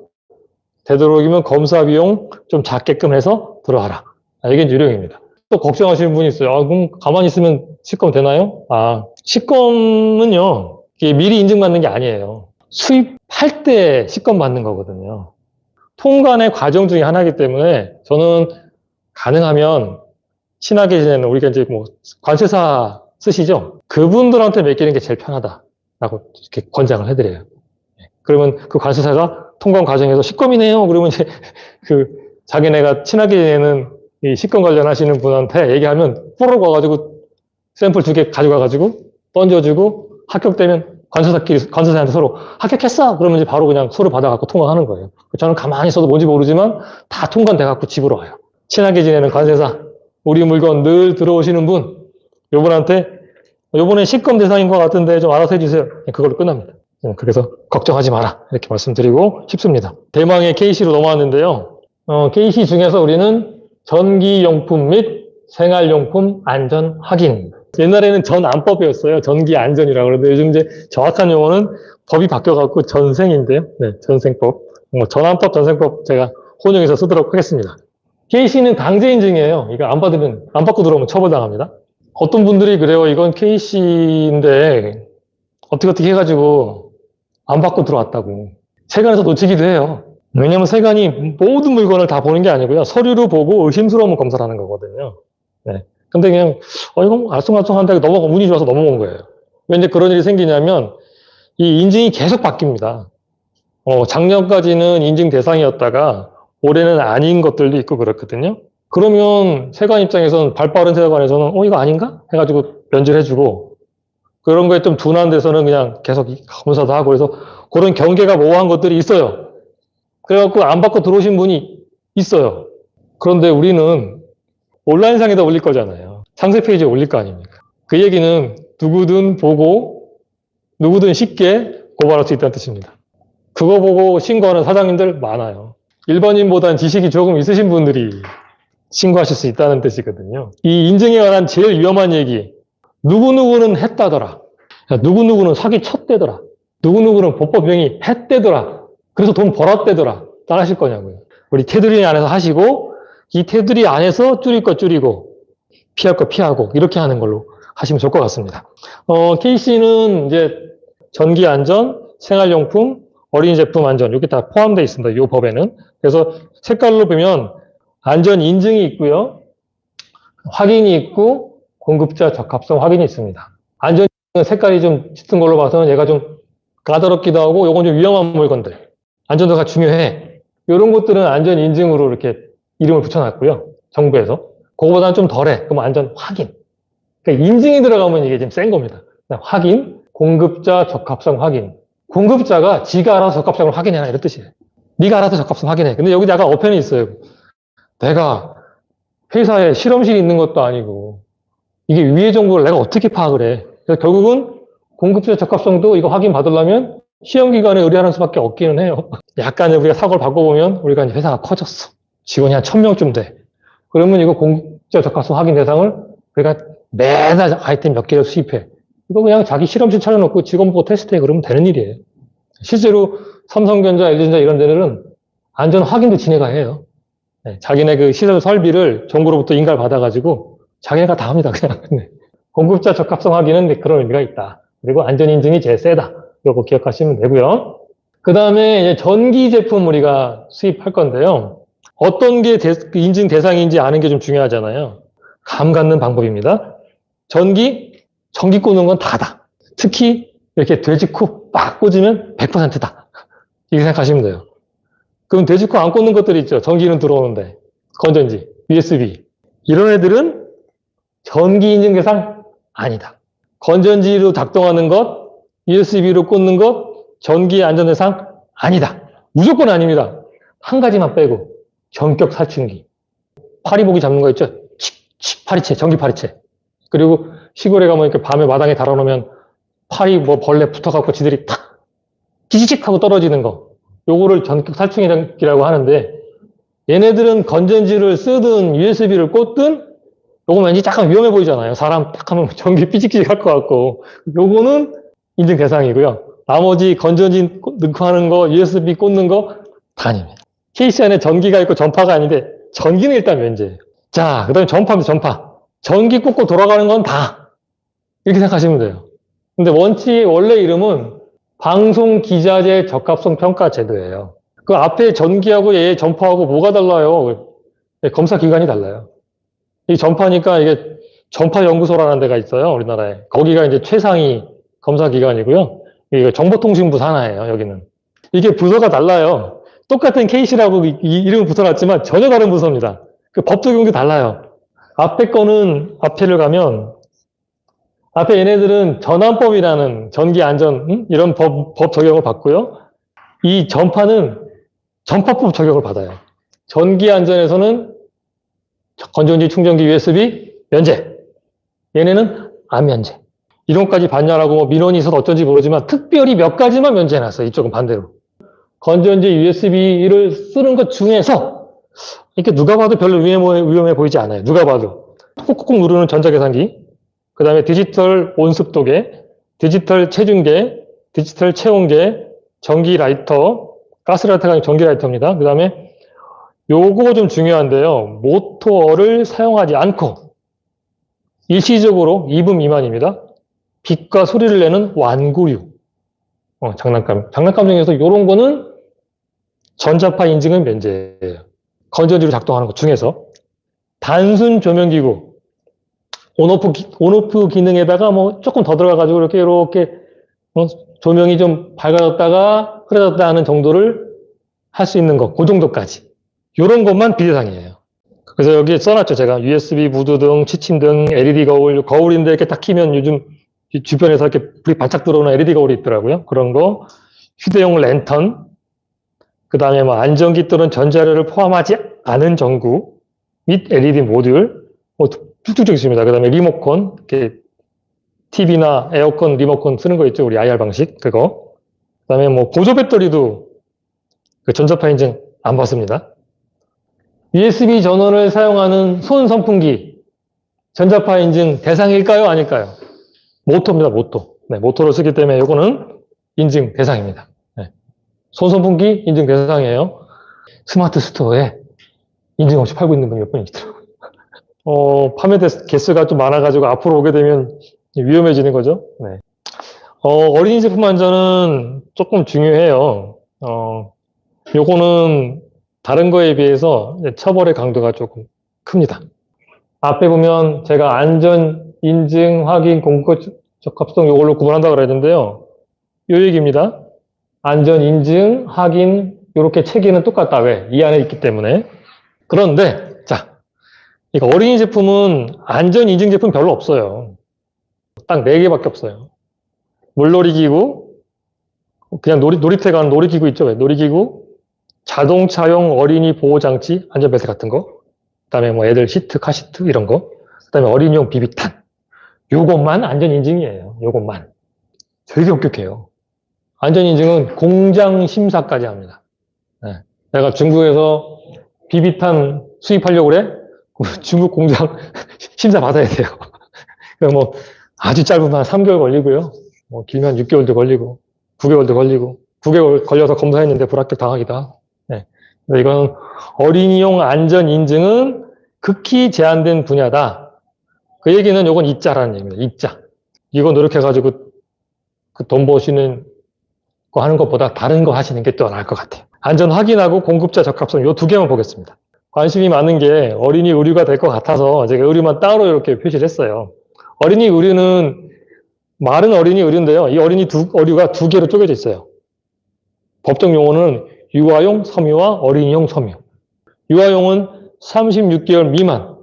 되도록이면 검사 비용 좀 작게끔 해서 들어와라. 이게 유령입니다. 또 걱정하시는 분이 있어요. 그럼 가만히 있으면 식검 되나요? 식검은요, 이게 미리 인증받는 게 아니에요. 수입할 때 식검 받는 거거든요. 통관의 과정 중에 하나이기 때문에 저는 가능하면 친하게 지내는 우리가 이제 뭐 관세사 쓰시죠? 그분들한테 맡기는 게 제일 편하다라고 이렇게 권장을 해드려요. 그러면 그 관세사가 통관 과정에서 식검이네요. 그러면 이제 그 자기네가 친하게 지내는 이 식검 관련하시는 분한테 얘기하면 뽀록 와가지고 샘플 2개 가져가가지고 던져주고 합격되면 관세사한테 서로 합격했어! 그러면 이제 바로 그냥 서로 받아갖고 통관하는 거예요. 저는 가만히 있어도 뭔지 모르지만 다 통관돼갖고 집으로 와요. 친하게 지내는 관세사, 우리 물건 늘 들어오시는 분, 요분한테 요번에 식검 대상인 것 같은데 좀 알아서 해주세요. 그걸로 끝납니다. 그래서 걱정하지 마라. 이렇게 말씀드리고 싶습니다. 대망의 KC로 넘어왔는데요. KC 중에서 우리는 전기용품 및 생활용품 안전 확인. 옛날에는 전안법이었어요. 전기안전이라고 그러는데 요즘 이제 정확한 용어는 법이 바뀌어갖고 전생인데요. 네, 전생법. 전안법, 전생법 제가 혼용해서 쓰도록 하겠습니다. KC는 강제 인증이에요. 이거 안 받고 들어오면 처벌당합니다. 어떤 분들이 그래요. 이건 KC인데 어떻게 해가지고 안 받고 들어왔다고. 세관에서 놓치기도 해요. 왜냐면 세관이 모든 물건을 다 보는 게 아니고요. 서류로 보고 의심스러우면 검사를 하는 거거든요. 네. 근데 그냥, 이건 알쏭알쏭한데 운이 좋아서 넘어온 거예요. 왜 이제 그런 일이 생기냐면, 이 인증이 계속 바뀝니다. 작년까지는 인증 대상이었다가, 올해는 아닌 것들도 있고 그렇거든요. 그러면 세관 입장에서는, 발 빠른 세관에서는, 이거 아닌가? 해가지고 면제해주고, 그런 거에 좀 둔한 데서는 그냥 계속 검사도 하고, 그래서 그런 경계가 모호한 것들이 있어요. 그래갖고 안 받고 들어오신 분이 있어요. 그런데 우리는 온라인상에다 올릴 거잖아요. 상세 페이지에 올릴 거 아닙니까? 그 얘기는 누구든 보고 누구든 쉽게 고발할 수 있다는 뜻입니다. 그거 보고 신고하는 사장님들 많아요. 일반인보다는 지식이 조금 있으신 분들이 신고하실 수 있다는 뜻이거든요. 이 인증에 관한 제일 위험한 얘기, 누구누구는 했다더라. 누구누구는 사기 쳤대더라. 누구누구는 보법행위 했대더라. 그래서 돈 벌었대더라. 따라하실 거냐고요. 우리 테두리 안에서 하시고 이 테두리 안에서 줄일 거 줄이고 피할 거 피하고 이렇게 하는 걸로 하시면 좋을 것 같습니다. KC는 이제 전기 안전, 생활용품, 어린이 제품 안전 이렇게 다 포함되어 있습니다. 이 법에는. 그래서 색깔로 보면 안전 인증이 있고요. 확인이 있고 공급자 적합성 확인이 있습니다. 안전 색깔이 좀 짙은 걸로 봐서는 얘가 좀 까다롭기도 하고 요건 좀 위험한 물건들. 안전도가 중요해. 이런 것들은 안전 인증으로 이렇게 이름을 붙여놨고요. 정부에서. 그거보다는 좀 덜해. 그럼 안전 확인. 그러니까 인증이 들어가면 이게 좀 센 겁니다. 확인, 공급자 적합성 확인. 공급자가 지가 알아서 적합성을 확인해라 이런 뜻이에요. 네가 알아서 적합성 확인해. 근데 여기 약간 어편이 있어요. 내가 회사에 실험실이 있는 것도 아니고 이게 위의 정보를 내가 어떻게 파악을 해. 그래서 결국은 공급자 적합성도 이거 확인 받으려면 시험기관에 의뢰하는 수밖에 없기는 해요. 약간 우리가 사고를 바꿔보면 우리가 이제 회사가 커졌어. 직원이 한 1000명쯤 돼. 그러면 이거 공급자 적합성 확인 대상을 우리가 매달 아이템 몇 개를 수입해. 이거 그냥 자기 실험실 차려놓고 직원 보고 테스트해 그러면 되는 일이에요. 실제로 삼성전자, LG전자 이런 데는 안전 확인도 지네가 해요. 네, 자기네 그 시설 설비를 정부로부터 인가를 받아가지고 자기네가 다 합니다. 그냥. 네. 공급자 적합성 확인은 그런 의미가 있다. 그리고 안전 인증이 제일 세다. 이거 기억하시면 되고요. 그 다음에 이제 전기 제품 우리가 수입할 건데요. 어떤 게 인증 대상인지 아는 게 좀 중요하잖아요. 감 갖는 방법입니다. 전기 꽂는 건 다다. 특히 이렇게 돼지코 빡 꽂으면 100%다. 이렇게 생각하시면 돼요. 그럼 돼지코 안 꽂는 것들이 있죠. 전기는 들어오는데. 건전지, USB. 이런 애들은 전기 인증 대상 아니다. 건전지로 작동하는 것, USB로 꽂는 것, 전기 안전 대상 아니다. 무조건 아닙니다. 한 가지만 빼고 전격 살충기. 파리보기 잡는 거 있죠? 파리채, 전기 파리채. 그리고 시골에 가면 이렇게 밤에 마당에 달아놓으면 파리 벌레 붙어갖고 지들이 탁 찌직직 하고 떨어지는 거. 요거를 전격 살충기라고 하는데 얘네들은 건전지를 쓰든 USB를 꽂든 요거 왠지 약간 위험해 보이잖아요. 사람 딱 하면 전기 삐직삐직 할 것 같고. 요거는 인증 대상이고요. 나머지 건전지 넣고 하는 거, USB 꽂는 거 다 아닙니다. 케이스 안에 전기가 있고 전파가 아닌데 전기는 일단 면제예요. 자, 그 다음에 전파입니다. 전파. 전기 꽂고 돌아가는 건 다. 이렇게 생각하시면 돼요. 근데 원래 이름은 방송기자재 적합성 평가 제도예요. 그 앞에 전기하고 얘 전파하고 뭐가 달라요? 검사 기관이 달라요. 이 전파니까 이게 전파연구소라는 데가 있어요. 우리나라에. 거기가 이제 최상위 검사 기관이고요. 이게 정보통신부 산하예요. 여기는. 이게 부서가 달라요. 똑같은 케이시라고 이 이름을 붙여놨지만 전혀 다른 부서입니다. 그 법 적용도 달라요. 앞에 거는 앞에를 가면 앞에 얘네들은 전환법이라는 전기안전 이런 법 적용을 받고요. 이 전파는 전파법 적용을 받아요. 전기안전에서는 건전지, 충전기, USB 면제. 얘네는 안 면제. 이런 것까지 반려하고 뭐 민원이 있어서 어쩐지 모르지만 특별히 몇 가지만 면제해놨어요. 이쪽은 반대로. 건전지, USB를 쓰는 것 중에서 이렇게 누가 봐도 별로 위험해 보이지 않아요. 누가 봐도. 콕콕 누르는 전자계산기, 그 다음에 디지털 온습도계, 디지털 체중계, 디지털 체온계, 전기 라이터, 가스 라이터가 아니라 전기 라이터입니다. 그 다음에 요거 좀 중요한데요. 모터를 사용하지 않고 일시적으로 2분 미만입니다. 빛과 소리를 내는 완구류. 장난감 중에서 이런 거는 전자파 인증은 면제예요. 건전지로 작동하는 것 중에서. 단순 조명기구, 온오프 기능에다가 뭐 조금 더 들어가가지고 이렇게 조명이 좀 밝아졌다가 흐려졌다 하는 정도를 할 수 있는 것, 그 정도까지. 이런 것만 비대상이에요. 그래서 여기 써놨죠. 제가 USB 무드등, 치침등, LED 거울인데 이렇게 딱 키면 요즘 주변에서 이렇게 불이 반짝 들어오는 LED 거울이 있더라고요. 그런 거, 휴대용 랜턴, 그 다음에 뭐 안전기 또는 전자료를 포함하지 않은 전구 및 LED 모듈, 뭐 쭉쭉쭉 있습니다. 그 다음에 리모컨, 이렇게 TV나 에어컨 리모컨 쓰는 거 있죠. 우리 IR 방식, 그거. 그 다음에 뭐 보조 배터리도 그 전자파 인증 안 받습니다. USB 전원을 사용하는 손 선풍기, 전자파 인증 대상일까요? 아닐까요? 모터입니다, 모터. 네, 모터를 쓰기 때문에 이거는 인증 대상입니다. 네. 손 선풍기 인증 대상이에요. 스마트 스토어에 인증 없이 팔고 있는 분이 몇 분 있더라고요. 판매 개수가 좀 많아가지고 앞으로 오게 되면 위험해지는 거죠. 네. 어린이 제품 안전은 조금 중요해요. 요거는 다른 거에 비해서 처벌의 강도가 조금 큽니다. 앞에 보면 제가 안전 인증 확인 공급 적합성 요걸로 구분한다고 그랬는데요. 요 얘기입니다. 안전 인증 확인 요렇게 체계는 똑같다. 왜? 이 안에 있기 때문에. 그런데 자, 이거 어린이 제품은 안전 인증 제품 별로 없어요. 딱 4개밖에 없어요. 물놀이기구, 그냥 놀이터에 가는 놀이기구 있죠? 왜? 놀이기구, 자동차용 어린이 보호장치, 안전벨트 같은 거, 그 다음에 뭐 애들 시트, 카시트 이런 거, 그 다음에 어린이용 비비탄. 요것만 안전인증이에요. 요것만. 되게 엄격해요. 안전인증은 공장 심사까지 합니다. 네. 내가 중국에서 비비탄 수입하려고 그래? 중국 공장 심사 받아야 돼요. 뭐 아주 짧으면 한 3개월 걸리고요. 뭐 길면 6개월도 걸리고 9개월도 걸리고 9개월 걸려서 검사했는데 불합격 당하기도 하고. 네. 이건 어린이용 안전 인증은 극히 제한된 분야다. 그 얘기는 요건 이자라는 얘기입니다. 이자. 이거 노력해가지고 그 돈 버시는 거 하는 것보다 다른 거 하시는 게 또 나을 것 같아요. 안전 확인하고 공급자 적합성 요 2개만 보겠습니다. 관심이 많은 게 어린이 의류가 될 것 같아서 제가 의류만 따로 이렇게 표시를 했어요. 어린이 의류는 말은 어린이 의류인데요. 이 의류가 2개로 쪼개져 있어요. 법정 용어는 유아용 섬유와 어린이용 섬유. 유아용은 36개월 미만,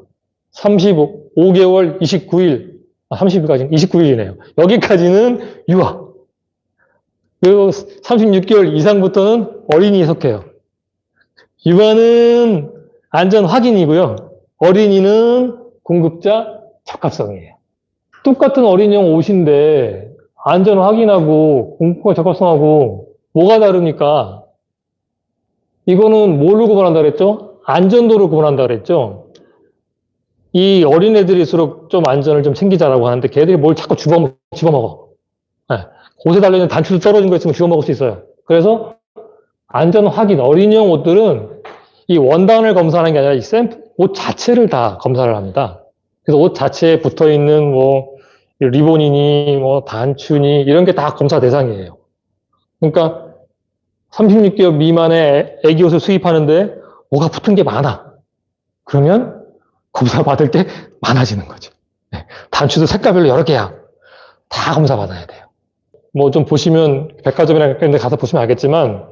35개월 29일, 30일까지 29일이네요. 여기까지는 유아. 그리고 36개월 이상부터는 어린이에 속해요. 유아는 안전 확인이고요. 어린이는 공급자 적합성이에요. 똑같은 어린이용 옷인데 안전 확인하고 공급자 적합성하고 뭐가 다릅니까? 이거는 뭘로 구분한다 그랬죠? 안전도를 구분한다 그랬죠? 이 어린애들일수록 좀 안전을 좀 챙기자라고 하는데 걔들이 뭘 자꾸 집어먹어. 네. 옷에 달려있는 단추도 떨어진 거 있으면 집어먹을 수 있어요. 그래서 안전 확인, 어린이용 옷들은 이 원단을 검사하는 게 아니라 이 옷 자체를 다 검사를 합니다. 그래서 옷 자체에 붙어 있는 뭐 리본이니 뭐 단추니 이런 게 다 검사 대상이에요. 그러니까 36개월 미만의 애기 옷을 수입하는데 뭐가 붙은 게 많아. 그러면 검사 받을 게 많아지는 거죠. 네. 단추도 색깔별로 여러 개야. 다 검사 받아야 돼요. 뭐 좀 보시면 백화점이나 이런 데 가서 보시면 알겠지만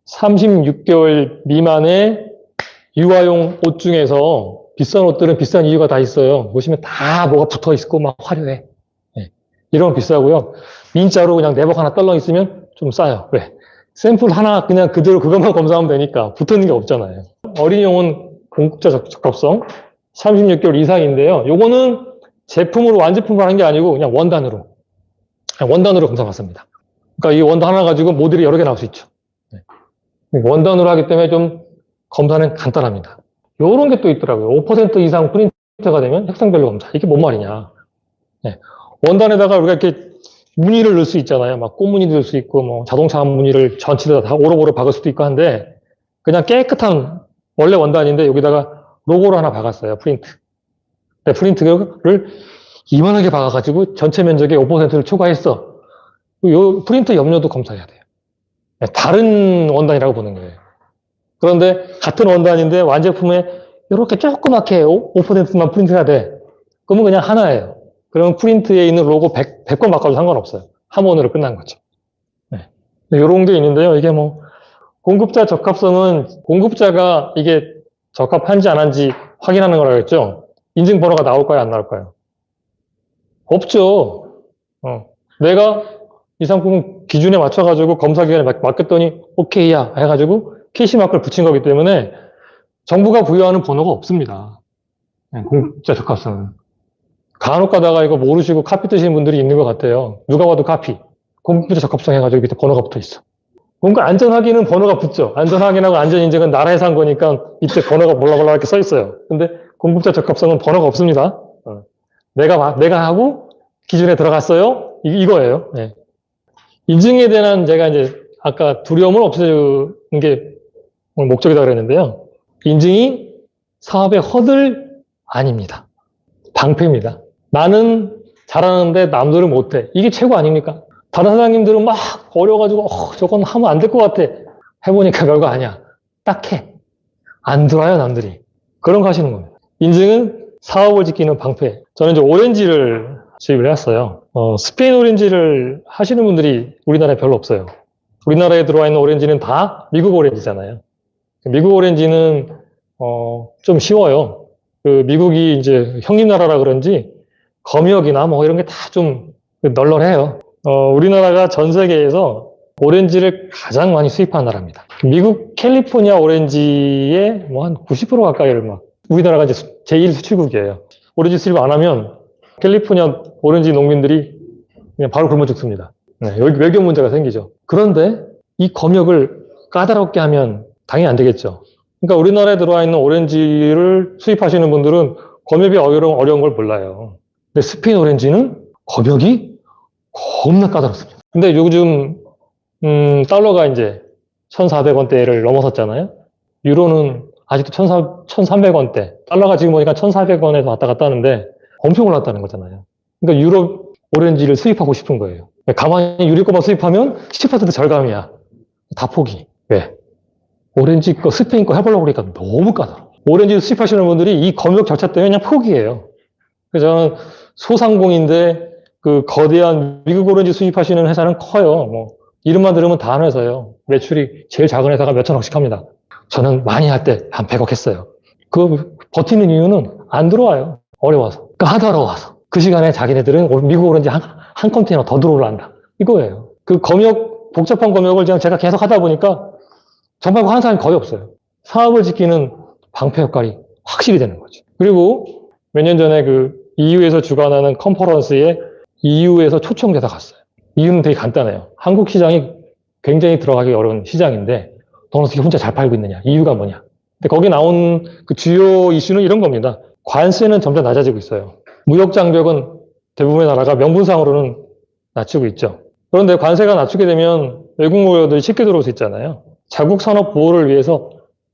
36개월 미만의 유아용 옷 중에서 비싼 옷들은 비싼 이유가 다 있어요. 보시면 다 뭐가 붙어 있고 막 화려해. 네. 이런 건 비싸고요. 민자로 그냥 내복 하나 떨렁 있으면 좀 싸요. 왜? 샘플 하나 그냥 그대로 그것만 검사하면 되니까 붙는 게 없잖아요. 어린이용은 공급자 적합성 36개월 이상인데요. 요거는 제품으로 완제품으로 하는 게 아니고 그냥 원단으로 검사 받습니다. 그러니까 이 원단 하나 가지고 모델이 여러 개 나올 수 있죠. 네. 원단으로 하기 때문에 좀 검사는 간단합니다. 요런 게 또 있더라고요. 5% 이상 프린트가 되면 색상별로 검사. 이게 뭔 말이냐. 네. 원단에다가 우리가 이렇게 무늬를 넣을 수 있잖아요. 막 꽃무늬 넣을 수 있고, 뭐 자동차 무늬를 전체를 다 오로보로 박을 수도 있고 한데, 그냥 깨끗한 원래 원단인데 여기다가 로고를 하나 박았어요. 프린트. 근데 프린트를 이만하게 박아가지고 전체 면적의 5%를 초과했어. 요 프린트 염료도 검사해야 돼요. 네, 다른 원단이라고 보는 거예요. 그런데 같은 원단인데 완제품에 이렇게 조그맣게 5%만 프린트해야 돼. 그러면 그냥 하나예요. 그러면 프린트에 있는 로고 100번 바꿔도 상관없어요. 한 원으로 끝난 거죠. 네. 이런 게 있는데요. 이게 뭐 공급자 적합성은 공급자가 이게 적합한지 안 한지 확인하는 거라겠죠. 인증 번호가 나올까요? 안 나올까요? 없죠. 내가 이 상품 기준에 맞춰가지고 검사 기간에 맡겼더니 오케이야 해가지고 KC 마크를 붙인 거기 때문에 정부가 부여하는 번호가 없습니다. 공급자 적합성은. 간혹 가다가 이거 모르시고 카피 뜨시는 분들이 있는 것 같아요. 누가 봐도 카피. 공급자 적합성 해가지고 밑에 번호가 붙어 있어. 그러니까 안전 확인은 번호가 붙죠. 안전 확인하고 안전 인증은 나라에서 한 거니까 이때 번호가 몰라몰라 이렇게 써 있어요. 근데 공급자 적합성은 번호가 없습니다. 내가 하고 기준에 들어갔어요. 이거예요. 네. 인증에 대한 제가 이제 아까 두려움을 없애는 게 오늘 목적이다 그랬는데요. 인증이 사업의 허들 아닙니다. 방패입니다. 나는 잘하는데 남들은 못해. 이게 최고 아닙니까? 다른 사장님들은 막 어려가지고 저건 하면 안 될 것 같아. 해보니까 별거 아니야. 딱 해. 안 들어와요 남들이. 그런 거 하시는 겁니다. 인증은 사업을 지키는 방패. 저는 이제 오렌지를 수입을 해왔어요. 스페인 오렌지를 하시는 분들이 우리나라에 별로 없어요. 우리나라에 들어와 있는 오렌지는 다 미국 오렌지잖아요. 미국 오렌지는 좀 쉬워요. 그 미국이 이제 형님 나라라 그런지 검역이나 뭐 이런 게 다 좀 널널해요. 우리나라가 전 세계에서 오렌지를 가장 많이 수입하는 나라입니다. 미국 캘리포니아 오렌지의 뭐 한 90% 가까이를 막 우리나라가 이제 제1 수출국이에요. 오렌지 수입 안 하면 캘리포니아 오렌지 농민들이 그냥 바로 굶어 죽습니다. 네, 여기 외교 문제가 생기죠. 그런데 이 검역을 까다롭게 하면 당연히 안 되겠죠. 그러니까 우리나라에 들어와 있는 오렌지를 수입하시는 분들은 검역이 어려운 걸 몰라요. 근데 스페인 오렌지는 검역이 겁나 까다롭습니다. 근데 요즘 달러가 이제 1,400원대를 넘어섰잖아요. 유로는 아직도 1,300원대. 달러가 지금 보니까 1,400원에서 왔다 갔다 하는데 엄청 올랐다는 거잖아요. 그러니까 유럽 오렌지를 수입하고 싶은 거예요. 가만히 유리 거만 수입하면 10% 절감이야. 다 포기. 왜? 오렌지 거, 스페인 거 해보려고 그러니까 너무 까다로워. 오렌지 수입하시는 분들이 이 검역 절차 때문에 그냥 포기해요. 그래서 저는 소상공인데 그 거대한 미국 오렌지 수입하시는 회사는 커요. 뭐 이름만 들으면 다 아는 회사예요. 매출이 제일 작은 회사가 몇 천억씩 합니다. 저는 많이 할 때 한 100억 했어요. 그 버티는 이유는 안 들어와요. 어려워서. 까다로워서. 그 시간에 자기네들은 미국 오렌지 한 컨테이너 더 들어올란다. 이거예요. 그 검역, 복잡한 검역을 제가 계속 하다 보니까 정말 하는 사람이 거의 없어요. 사업을 지키는 방패 역할이 확실히 되는 거죠. 그리고 몇 년 전에 그 EU에서 주관하는 컨퍼런스에 EU에서 초청돼서 갔어요. 이유는 되게 간단해요. 한국 시장이 굉장히 들어가기 어려운 시장인데 넌 어떻게 혼자 잘 팔고 있느냐? 이유가 뭐냐? 근데 거기 나온 그 주요 이슈는 이런 겁니다. 관세는 점점 낮아지고 있어요. 무역 장벽은 대부분의 나라가 명분상으로는 낮추고 있죠. 그런데 관세가 낮추게 되면 외국 무역들이 쉽게 들어올 수 있잖아요. 자국 산업 보호를 위해서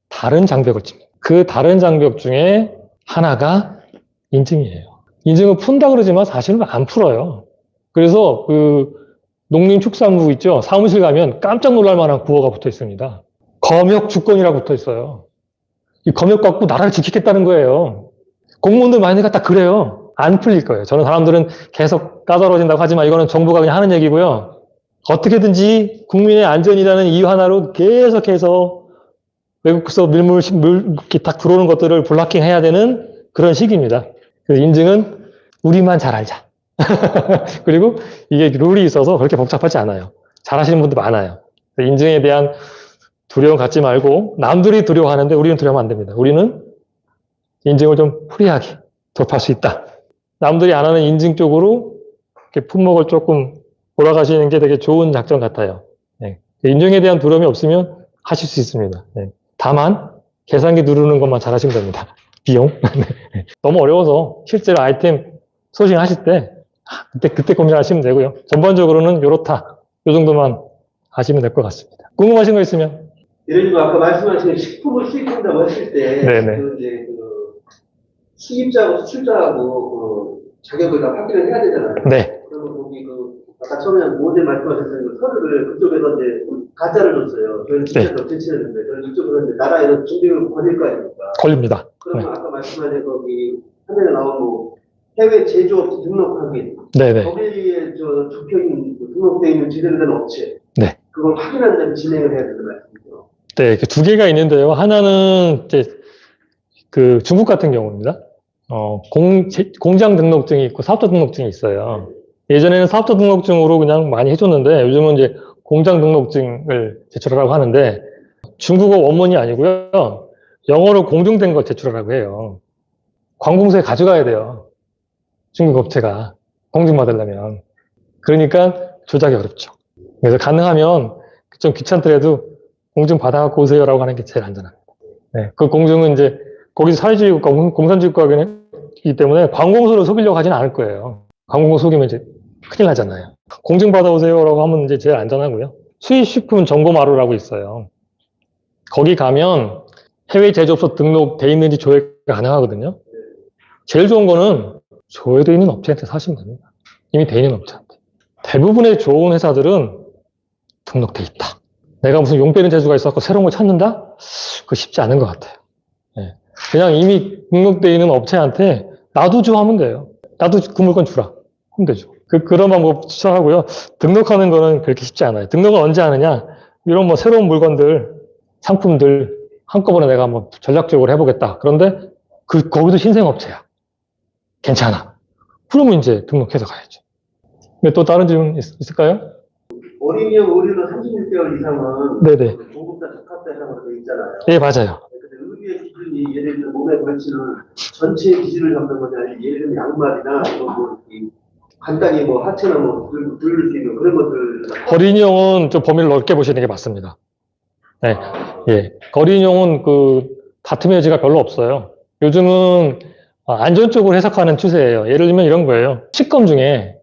다른 장벽을 칩니다. 그 다른 장벽 중에 하나가 인증이에요. 인증을 푼다 그러지만 사실은 안 풀어요. 그래서 그 농림축산부 있죠. 사무실 가면 깜짝 놀랄 만한 구호가 붙어 있습니다. 검역 주권이라고 붙어 있어요. 이 검역 갖고 나라를 지키겠다는 거예요. 공무원들 많이 갖다 그래요. 안 풀릴 거예요. 저는 사람들은 계속 까다로워진다고 하지만 이거는 정부가 그냥 하는 얘기고요. 어떻게든지 국민의 안전이라는 이유 하나로 계속해서 외국에서 이렇게 딱 들어오는 것들을 블락킹 해야 되는 그런 시기입니다. 그래서 인증은 우리만 잘 알자. 그리고 이게 룰이 있어서 그렇게 복잡하지 않아요. 잘 하시는 분들 많아요. 인증에 대한 두려움 갖지 말고 남들이 두려워하는데 우리는 두려워하면 안 됩니다. 우리는 인증을 좀 프리하게 접할 수 있다. 남들이 안 하는 인증 쪽으로 이렇게 품목을 조금 돌아가시는 게 되게 좋은 작전 같아요. 네. 인증에 대한 두려움이 없으면 하실 수 있습니다. 네. 다만 계산기 누르는 것만 잘 하시면 됩니다. 비용. 너무 어려워서 실제로 아이템 소싱하실 때 그때 고민하시면 되고요. 전반적으로는 요렇다. 요 정도만 하시면 될 것 같습니다. 궁금하신 거 있으면. 예를 들면 아까 말씀하신 식품을 수입한다고 했을 때, 네네. 수입자하고 수출자하고 자격을 다 확인을 해야 되잖아요. 네. 그러면 거기 아까 처음에 모델 말씀하셨던 서류를 그쪽에서 이제 가짜를 줬어요. 저희는 진짜 더 제출했는데, 저는 이쪽으로 이제 나라에서 준비를 걸릴 거 아닙니까? 걸립니다. 그러면 아까 말씀하신 거기 화면에 나온 해외 제조업 등록 확인. 네네. 거기에 적혀있는 등록되어 있는 제대로 된 업체. 네. 그걸 확인하는 데는 진행을 해야 되는 말씀이죠. 네, 두 개가 있는데요. 하나는 이제 그 중국 같은 경우입니다. 공장 등록증이 있고 사업자 등록증이 있어요. 예전에는 사업자 등록증으로 그냥 많이 해줬는데 요즘은 이제 공장 등록증을 제출하라고 하는데 중국어 원문이 아니고요. 영어로 공증된 걸 제출하라고 해요. 관공서에 가져가야 돼요. 중국 업체가 공증받으려면. 그러니까 조작이 어렵죠. 그래서 가능하면 좀 귀찮더라도 공증 받아갖고 오세요라고 하는 게 제일 안전합니다. 네, 그 공증은 이제 거기서 사회주의 국가, 공산주의 국가이기 때문에 관공서를 속이려고 하지는 않을 거예요. 관공서 속이면 이제 큰일 나잖아요. 공증 받아오세요라고 하면 이제 제일 안전하고요. 수입식품 정보마루라고 있어요. 거기 가면 해외 제조업소 등록돼 있는지 조회가 가능하거든요. 제일 좋은 거는 조회돼 있는 업체한테 사시면 됩니다. 이미 돼 있는 업체한테. 대부분의 좋은 회사들은 등록돼 있다. 내가 무슨 용 빼는 재주가 있어서 새로운 걸 찾는다? 그거 쉽지 않은 것 같아요. 네. 그냥 이미 등록돼 있는 업체한테 나도 줘 하면 돼요. 나도 그 물건 주라 하면 되죠. 그런 방법 추천하고요. 등록하는 거는 그렇게 쉽지 않아요. 등록을 언제 하느냐? 이런 뭐 새로운 물건들, 상품들 한꺼번에 내가 뭐 전략적으로 해보겠다. 그런데 거기도 신생업체야. 괜찮아. 그러면 이제 등록해서 가야죠. 근데 또 다른 질문 있을까요? 어린이용 의료는 36개월 이상은 네네. 보급자 적합 대상으로 되어 있잖아요. 네, 맞아요. 근데 의료의 기준이 예를 들면 몸에 걸치는 전체 기준을 잡는 거지 아니면 예를 들면 양말이나 이런 간단히 하체나 들을 수 있는 그런 것들. 어린이용은 좀 범위를 넓게 보시는 게 맞습니다. 네. 예. 어린이용은 다툼의 여지가 별로 없어요. 요즘은 안전 쪽으로 해석하는 추세예요. 예를 들면 이런 거예요. 식검 중에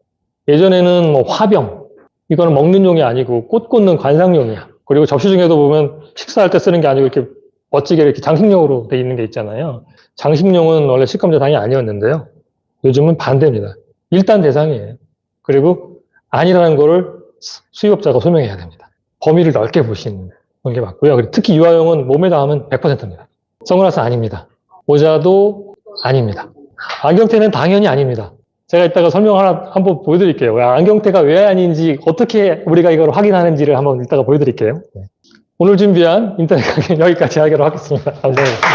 예전에는 화병, 이거는 먹는 용이 아니고 꽃 꽂는 관상용이야. 그리고 접시 중에도 보면 식사할 때 쓰는 게 아니고 이렇게 멋지게 이렇게 장식용으로 돼 있는 게 있잖아요. 장식용은 원래 식검 대상이 아니었는데요. 요즘은 반대입니다. 일단 대상이에요. 그리고 아니라는 거를 수입업자가 소명해야 됩니다. 범위를 넓게 보시는 게 맞고요. 그리고 특히 유아용은 몸에 닿으면 100%입니다. 선글라스 아닙니다. 모자도 아닙니다. 안경테는 당연히 아닙니다. 제가 이따가 설명 한번 보여드릴게요. 안경테가 왜 아닌지, 어떻게 우리가 이걸 확인하는지를 한번 이따가 보여드릴게요. 오늘 준비한 인터넷 강의 여기까지 하기로 하겠습니다. 감사합니다.